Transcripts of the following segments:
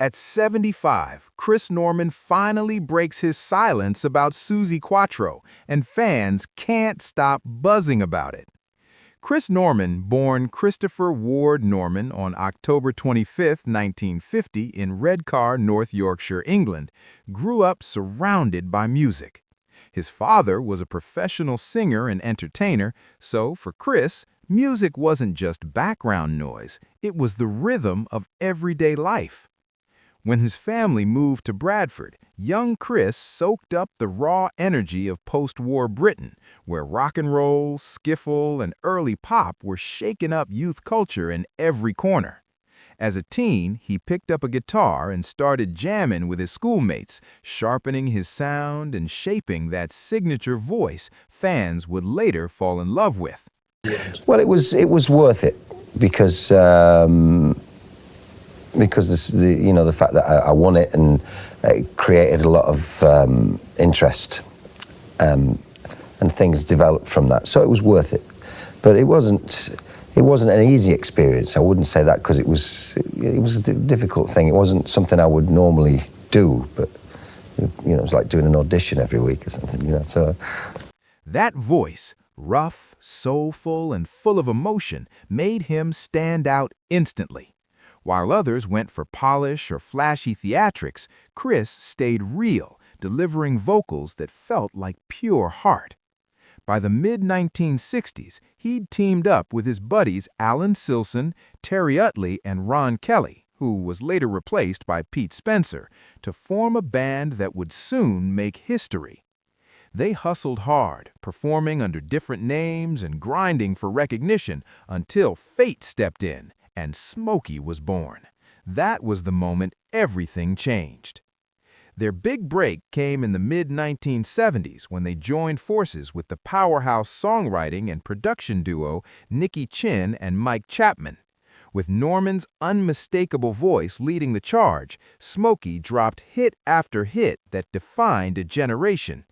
At 75, Chris Norman finally breaks his silence about Suzi Quatro, and fans can't stop buzzing about it. Chris Norman, born Christopher Ward Norman on October 25, 1950 in Redcar, North Yorkshire, England, grew up surrounded by music. His father was a professional singer and entertainer, so for Chris, music wasn't just background noise, it was the rhythm of everyday life. When his family moved to Bradford, young Chris soaked up the raw energy of post-war Britain, where rock and roll, skiffle, and early pop were shaking up youth culture in every corner. As a teen, he picked up a guitar and started jamming with his schoolmates, sharpening his sound and shaping that signature voice fans would later fall in love with. Well, it was worth it because the fact that I won it, and it created a lot of interest, and things developed from that. So it was worth it, but it wasn't an easy experience. I wouldn't say that, because it was a difficult thing. It wasn't something I would normally do, but it was like doing an audition every week or something. So that voice, rough, soulful, and full of emotion, made him stand out instantly. While others went for polish or flashy theatrics, Chris stayed real, delivering vocals that felt like pure heart. By the mid-1960s, he'd teamed up with his buddies Alan Silson, Terry Utley, and Ron Kelly, who was later replaced by Pete Spencer, to form a band that would soon make history. They hustled hard, performing under different names and grinding for recognition until fate stepped in and Smokey was born. That was the moment everything changed. Their big break came in the mid-1970s when they joined forces with the powerhouse songwriting and production duo Nicky Chinn and Mike Chapman. With Norman's unmistakable voice leading the charge, Smokey dropped hit after hit that defined a generation.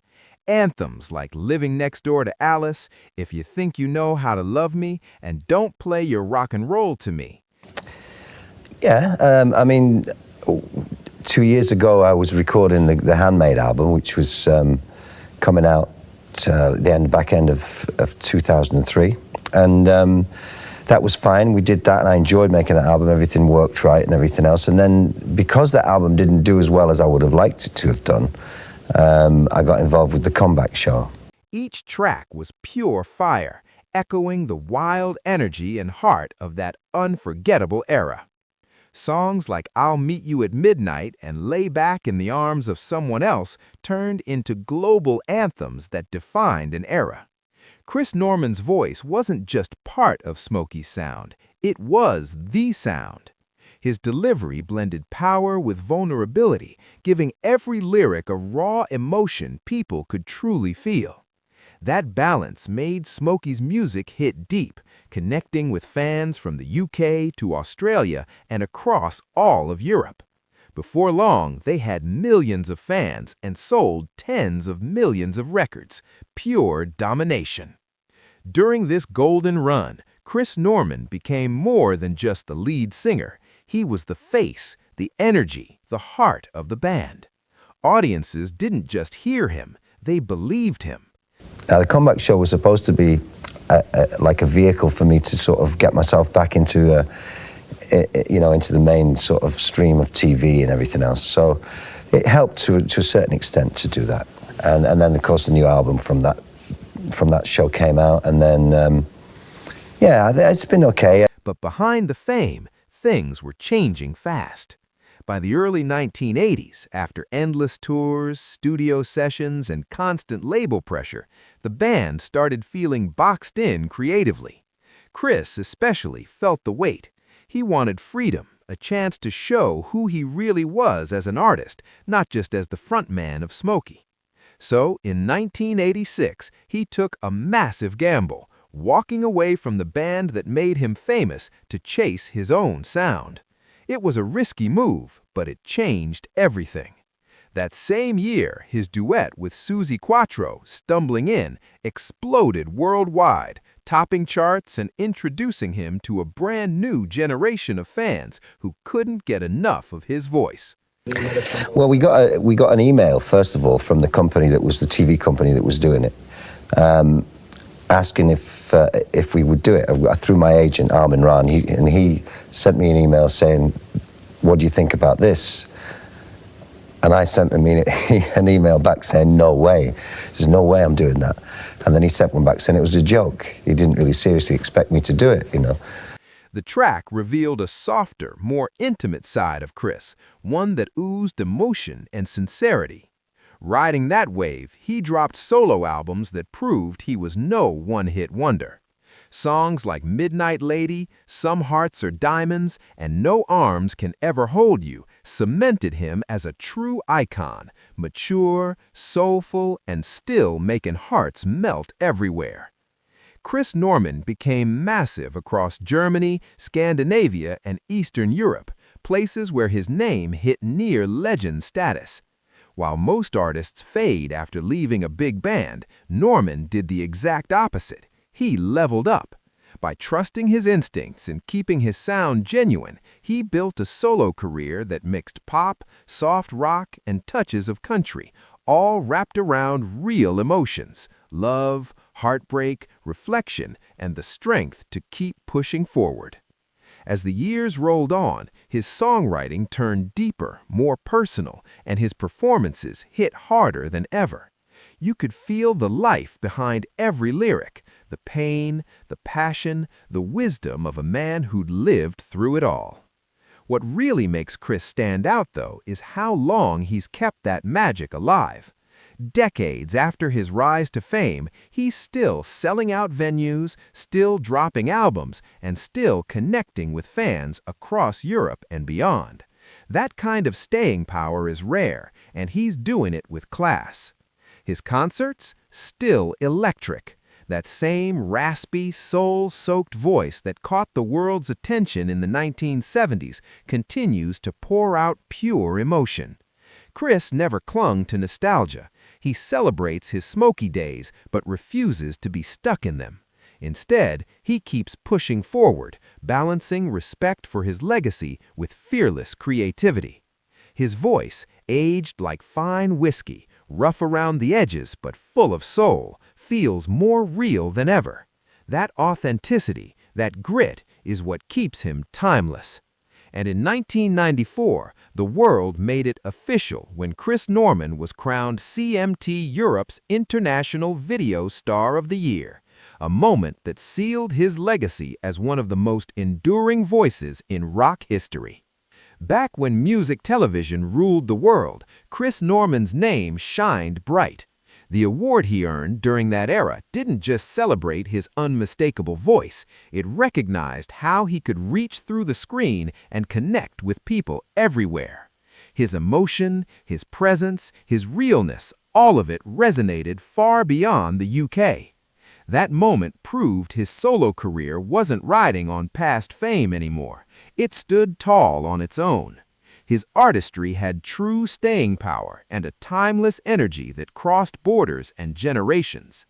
Anthems like Living Next Door to Alice, If You Think You Know How to Love Me, and Don't Play Your Rock and Roll to Me. Yeah, 2 years ago I was recording the Handmade album, which was coming out the back end of 2003, and that was fine. We did that, and I enjoyed making that album. Everything worked right and everything else. And then, because that album didn't do as well as I would have liked it to have done, I got involved with the comeback show. Each track was pure fire, echoing the wild energy and heart of that unforgettable era. Songs like I'll Meet You at Midnight and Lay Back in the Arms of Someone Else turned into global anthems that defined an era. Chris Norman's voice wasn't just part of Smokey's sound, it was the sound. His delivery blended power with vulnerability, giving every lyric a raw emotion people could truly feel. That balance made Smokey's music hit deep, connecting with fans from the UK to Australia and across all of Europe. Before long, they had millions of fans and sold tens of millions of records. Pure domination. During this golden run, Chris Norman became more than just the lead singer. He was the face, the energy, the heart of the band. Audiences didn't just hear him, they believed him. The comeback show was supposed to be like a vehicle for me to sort of get myself back into into the main sort of stream of TV and everything else. So it helped to a certain extent to do that. And then, of course, the new album from that show came out, and then it's been okay. But behind the fame, things were changing fast. By the early 1980s, after endless tours, studio sessions, and constant label pressure, the band started feeling boxed in creatively. Chris especially felt the weight. He wanted freedom, a chance to show who he really was as an artist, not just as the frontman of Smokey. So, in 1986, he took a massive gamble, walking away from the band that made him famous to chase his own sound. It was a risky move, but it changed everything. That same year, his duet with Suzi Quatro, Stumbling In, exploded worldwide, topping charts and introducing him to a brand new generation of fans who couldn't get enough of his voice. Well, we got an email, first of all, from the company that was the TV company that was doing it, asking if we would do it. Through my agent, Armin Rahn, he sent me an email saying, "What do you think about this?" And I sent him an email back saying, "No way. There's no way I'm doing that." And then he sent one back saying it was a joke. He didn't really seriously expect me to do it, you know. The track revealed a softer, more intimate side of Chris, one that oozed emotion and sincerity. Riding that wave, he dropped solo albums that proved he was no one-hit wonder. Songs like Midnight Lady, Some Hearts Are Diamonds, and No Arms Can Ever Hold You cemented him as a true icon, mature, soulful, and still making hearts melt everywhere. Chris Norman became massive across Germany, Scandinavia, and Eastern Europe, places where his name hit near legend status. While most artists fade after leaving a big band, Norman did the exact opposite. He leveled up. By trusting his instincts and keeping his sound genuine, he built a solo career that mixed pop, soft rock, and touches of country, all wrapped around real emotions: love, heartbreak, reflection, and the strength to keep pushing forward. As the years rolled on, his songwriting turned deeper, more personal, and his performances hit harder than ever. You could feel the life behind every lyric, the pain, the passion, the wisdom of a man who'd lived through it all. What really makes Chris stand out, though, is how long he's kept that magic alive. Decades after his rise to fame, he's still selling out venues, still dropping albums, and still connecting with fans across Europe and beyond. That kind of staying power is rare, and he's doing it with class. His concerts? Still electric. That same raspy, soul-soaked voice that caught the world's attention in the 1970s continues to pour out pure emotion. Chris never clung to nostalgia. He celebrates his Smokey days, but refuses to be stuck in them. Instead, he keeps pushing forward, balancing respect for his legacy with fearless creativity. His voice, aged like fine whiskey, rough around the edges but full of soul, feels more real than ever. That authenticity, that grit, is what keeps him timeless. And in 1994, the world made it official when Chris Norman was crowned CMT Europe's International Video Star of the Year, a moment that sealed his legacy as one of the most enduring voices in rock history. Back when music television ruled the world, Chris Norman's name shined bright. The award he earned during that era didn't just celebrate his unmistakable voice, it recognized how he could reach through the screen and connect with people everywhere. His emotion, his presence, his realness, all of it resonated far beyond the UK. That moment proved his solo career wasn't riding on past fame anymore. It stood tall on its own. His artistry had true staying power and a timeless energy that crossed borders and generations.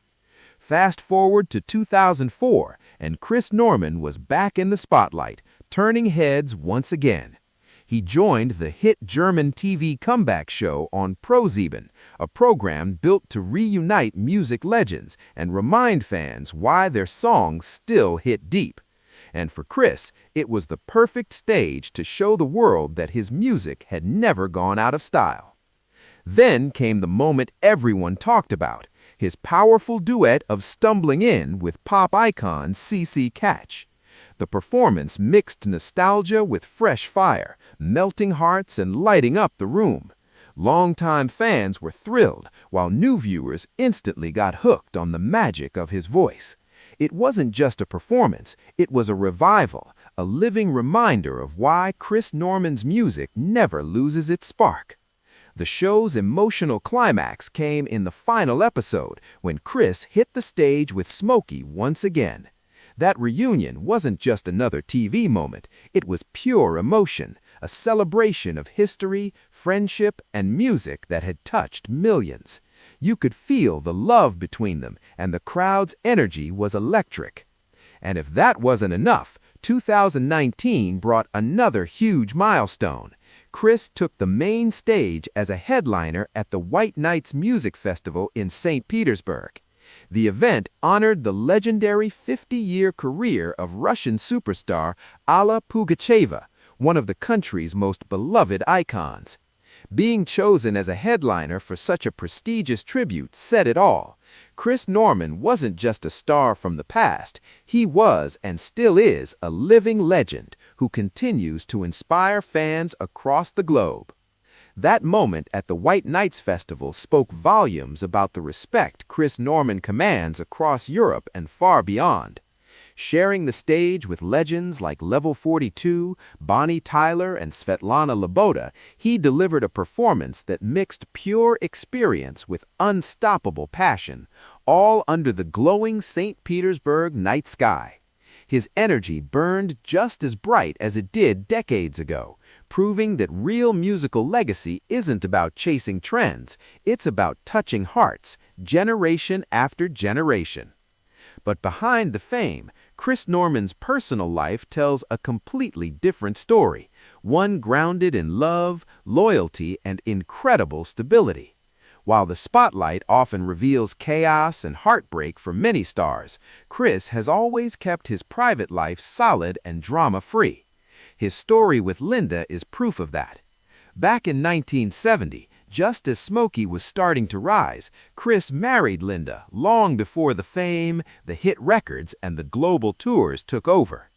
Fast forward to 2004, and Chris Norman was back in the spotlight, turning heads once again. He joined the hit German TV comeback show on ProSieben, a program built to reunite music legends and remind fans why their songs still hit deep. And for Chris, it was the perfect stage to show the world that his music had never gone out of style. Then came the moment everyone talked about, his powerful duet of Stumbling In with pop icon Suzi Quatro. The performance mixed nostalgia with fresh fire, melting hearts and lighting up the room. Longtime fans were thrilled, while new viewers instantly got hooked on the magic of his voice. It wasn't just a performance, it was a revival, a living reminder of why Chris Norman's music never loses its spark. The show's emotional climax came in the final episode when Chris hit the stage with Smokey once again. That reunion wasn't just another TV moment, it was pure emotion, a celebration of history, friendship, and music that had touched millions. You could feel the love between them, and the crowd's energy was electric. And if that wasn't enough, 2019 brought another huge milestone. Chris took the main stage as a headliner at the White Nights Music Festival in St. Petersburg. The event honored the legendary 50-year career of Russian superstar Alla Pugacheva, one of the country's most beloved icons. Being chosen as a headliner for such a prestigious tribute said it all. Chris Norman wasn't just a star from the past, he was and still is a living legend who continues to inspire fans across the globe. That moment at the White Nights Festival spoke volumes about the respect Chris Norman commands across Europe and far beyond. Sharing the stage with legends like Level 42, Bonnie Tyler, and Svetlana Loboda, he delivered a performance that mixed pure experience with unstoppable passion, all under the glowing St. Petersburg night sky. His energy burned just as bright as it did decades ago, proving that real musical legacy isn't about chasing trends, it's about touching hearts, generation after generation. But behind the fame, Chris Norman's personal life tells a completely different story, one grounded in love, loyalty, and incredible stability. While the spotlight often reveals chaos and heartbreak for many stars, Chris has always kept his private life solid and drama-free. His story with Linda is proof of that. Back in 1970, just as Smokey was starting to rise, Chris married Linda long before the fame, the hit records, and the global tours took over.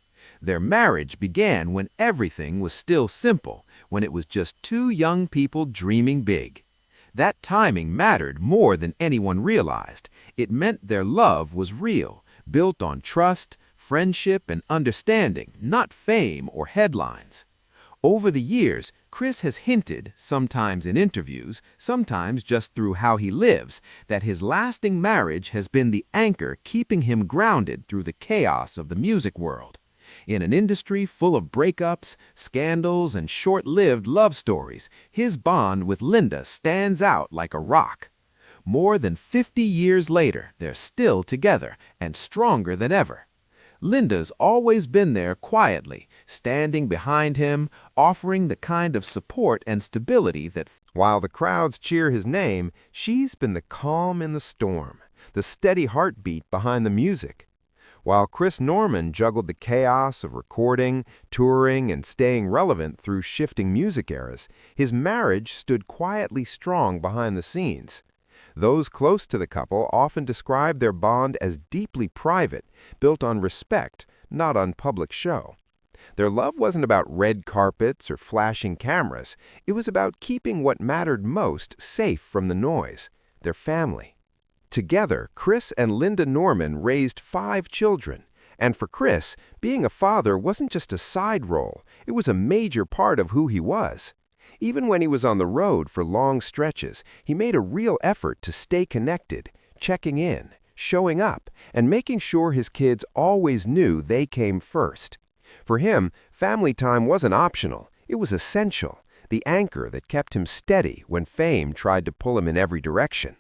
Their marriage began when everything was still simple, when it was just two young people dreaming big. That timing mattered more than anyone realized. It meant their love was real, built on trust, friendship, and understanding, not fame or headlines. Over the years, Chris has hinted, sometimes in interviews, sometimes just through how he lives, that his lasting marriage has been the anchor keeping him grounded through the chaos of the music world. In an industry full of breakups, scandals, and short-lived love stories, his bond with Linda stands out like a rock. More than 50 years later, they're still together and stronger than ever. Linda's always been there quietly, standing behind him, offering the kind of support and stability that, while the crowds cheer his name, she's been the calm in the storm, the steady heartbeat behind the music. While Chris Norman juggled the chaos of recording, touring, and staying relevant through shifting music eras, his marriage stood quietly strong behind the scenes. Those close to the couple often describe their bond as deeply private, built on respect, not on public show. Their love wasn't about red carpets or flashing cameras. It was about keeping what mattered most safe from the noise, their family. Together, Chris and Linda Norman raised 5 children. And for Chris, being a father wasn't just a side role. It was a major part of who he was. Even when he was on the road for long stretches, he made a real effort to stay connected, checking in, showing up, and making sure his kids always knew they came first. For him, family time wasn't optional, it was essential, the anchor that kept him steady when fame tried to pull him in every direction.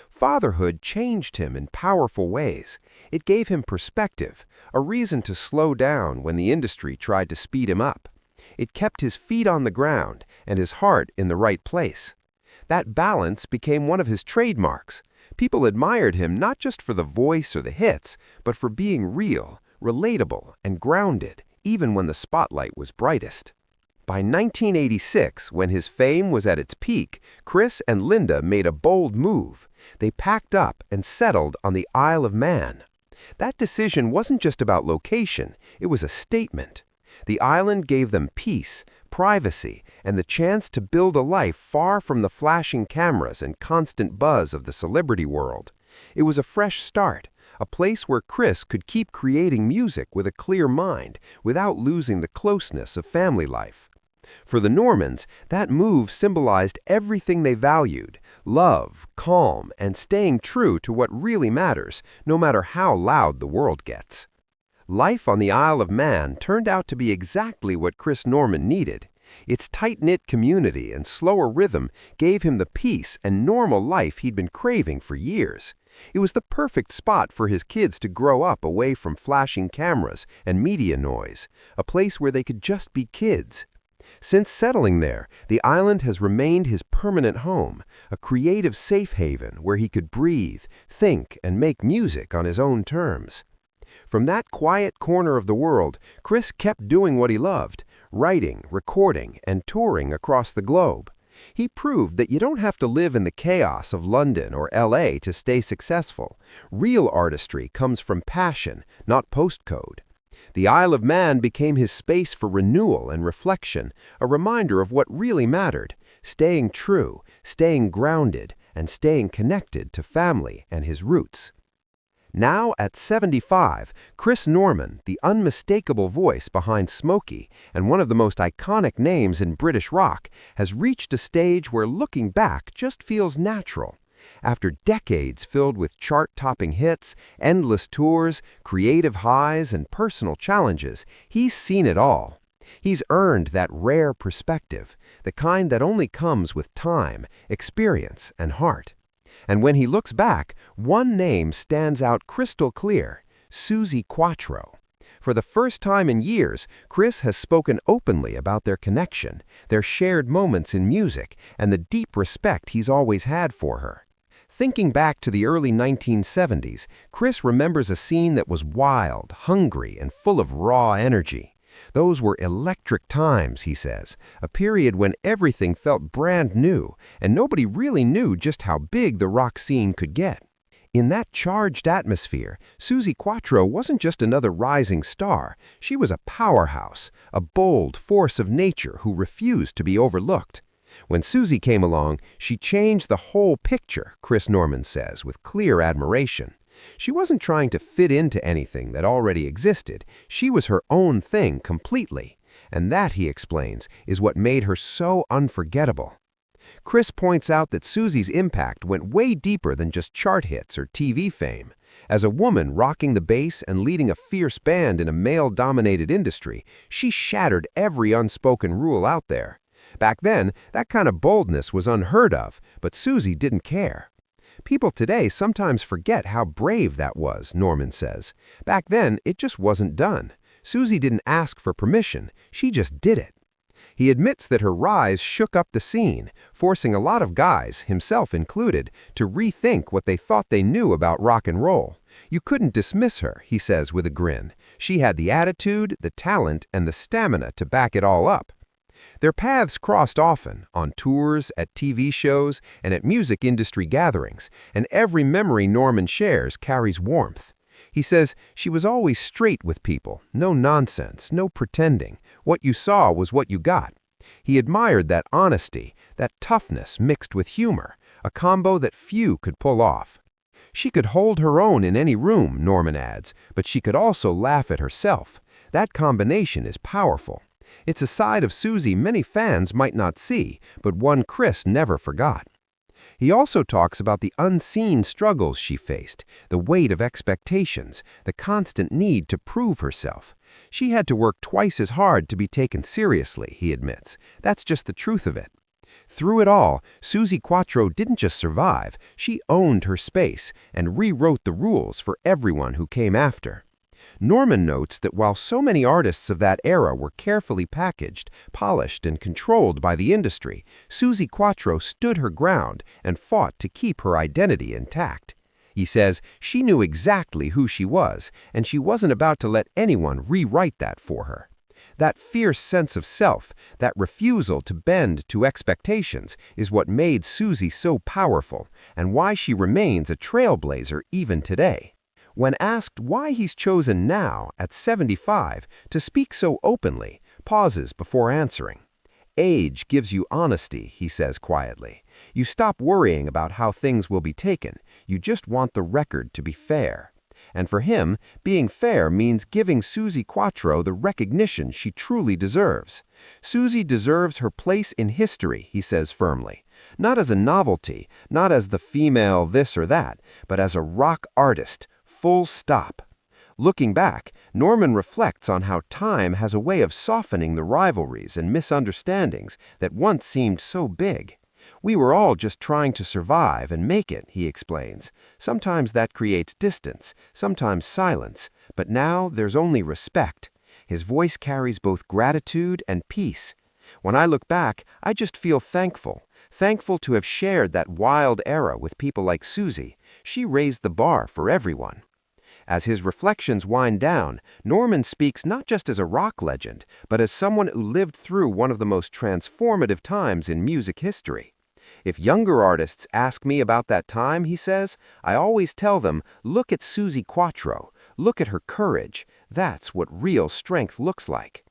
Fatherhood changed him in powerful ways. It gave him perspective, a reason to slow down when the industry tried to speed him up. It kept his feet on the ground and his heart in the right place. That balance became one of his trademarks. People admired him not just for the voice or the hits, but for being real, relatable, and grounded, even when the spotlight was brightest. By 1986, when his fame was at its peak, Chris and Linda made a bold move. They packed up and settled on the Isle of Man. That decision wasn't just about location, it was a statement. The island gave them peace, privacy, and the chance to build a life far from the flashing cameras and constant buzz of the celebrity world. It was a fresh start, a place where Chris could keep creating music with a clear mind without losing the closeness of family life. For the Normans, that move symbolized everything they valued: love, calm, and staying true to what really matters, no matter how loud the world gets. Life on the Isle of Man turned out to be exactly what Chris Norman needed. Its tight-knit community and slower rhythm gave him the peace and normal life he'd been craving for years. It was the perfect spot for his kids to grow up away from flashing cameras and media noise, a place where they could just be kids. Since settling there, the island has remained his permanent home, a creative safe haven where he could breathe, think, and make music on his own terms. From that quiet corner of the world, Chris kept doing what he loved, writing, recording, and touring across the globe. He proved that you don't have to live in the chaos of London or LA to stay successful. Real artistry comes from passion, not postcode. The Isle of Man became his space for renewal and reflection, a reminder of what really mattered, staying true, staying grounded, and staying connected to family and his roots. Now, at 75, Chris Norman, the unmistakable voice behind Smokey and one of the most iconic names in British rock, has reached a stage where looking back just feels natural. After decades filled with chart-topping hits, endless tours, creative highs, and personal challenges, he's seen it all. He's earned that rare perspective, the kind that only comes with time, experience, and heart. And when he looks back, one name stands out crystal clear: Suzi Quatro. For the first time in years, Chris has spoken openly about their connection, their shared moments in music, and the deep respect he's always had for her. Thinking back to the early 1970s, Chris remembers a scene that was wild, hungry, and full of raw energy. Those were electric times, he says, a period when everything felt brand new, and nobody really knew just how big the rock scene could get. In that charged atmosphere, Suzi Quatro wasn't just another rising star. She was a powerhouse, a bold force of nature who refused to be overlooked. When Suzi came along, she changed the whole picture, Chris Norman says, with clear admiration. She wasn't trying to fit into anything that already existed. She was her own thing completely. And that, he explains, is what made her so unforgettable. Chris points out that Suzi's impact went way deeper than just chart hits or TV fame. As a woman rocking the bass and leading a fierce band in a male-dominated industry, she shattered every unspoken rule out there. Back then, that kind of boldness was unheard of, but Suzi didn't care. People today sometimes forget how brave that was, Norman says. Back then, it just wasn't done. Suzi didn't ask for permission, she just did it. He admits that her rise shook up the scene, forcing a lot of guys, himself included, to rethink what they thought they knew about rock and roll. You couldn't dismiss her, he says with a grin. She had the attitude, the talent, and the stamina to back it all up. Their paths crossed often, on tours, at TV shows, and at music industry gatherings, and every memory Norman shares carries warmth. He says she was always straight with people, no nonsense, no pretending. What you saw was what you got. He admired that honesty, that toughness mixed with humor, a combo that few could pull off. She could hold her own in any room, Norman adds, but she could also laugh at herself. That combination is powerful. It's a side of Suzi many fans might not see, but one Chris never forgot. He also talks about the unseen struggles she faced, the weight of expectations, the constant need to prove herself. She had to work twice as hard to be taken seriously, he admits. That's just the truth of it. Through it all, Suzi Quatro didn't just survive, she owned her space and rewrote the rules for everyone who came after. Norman notes that while so many artists of that era were carefully packaged, polished, and controlled by the industry, Suzi Quatro stood her ground and fought to keep her identity intact. He says she knew exactly who she was, and she wasn't about to let anyone rewrite that for her. That fierce sense of self, that refusal to bend to expectations, is what made Suzi so powerful, and why she remains a trailblazer even today. When asked why he's chosen now, at 75, to speak so openly, pauses before answering. Age gives you honesty, he says quietly. You stop worrying about how things will be taken. You just want the record to be fair. And for him, being fair means giving Suzi Quatro the recognition she truly deserves. Suzi deserves her place in history, he says firmly. Not as a novelty, not as the female this or that, but as a rock artist. Full stop. Looking back, Norman reflects on how time has a way of softening the rivalries and misunderstandings that once seemed so big. We were all just trying to survive and make it, he explains. Sometimes that creates distance, sometimes silence, but now there's only respect. His voice carries both gratitude and peace. When I look back, I just feel thankful to have shared that wild era with people like Suzie. She raised the bar for everyone. As his reflections wind down, Norman speaks not just as a rock legend, but as someone who lived through one of the most transformative times in music history. If younger artists ask me about that time, he says, I always tell them, look at Suzi Quatro, look at her courage. That's what real strength looks like.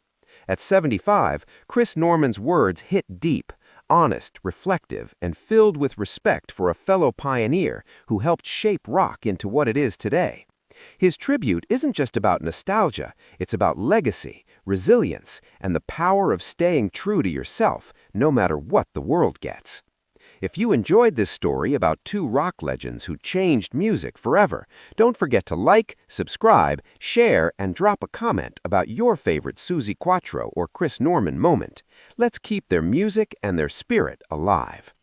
At 75, Chris Norman's words hit deep, honest, reflective, and filled with respect for a fellow pioneer who helped shape rock into what it is today. His tribute isn't just about nostalgia, it's about legacy, resilience, and the power of staying true to yourself, no matter what the world gets. If you enjoyed this story about two rock legends who changed music forever, don't forget to like, subscribe, share, and drop a comment about your favorite Suzi Quatro or Chris Norman moment. Let's keep their music and their spirit alive.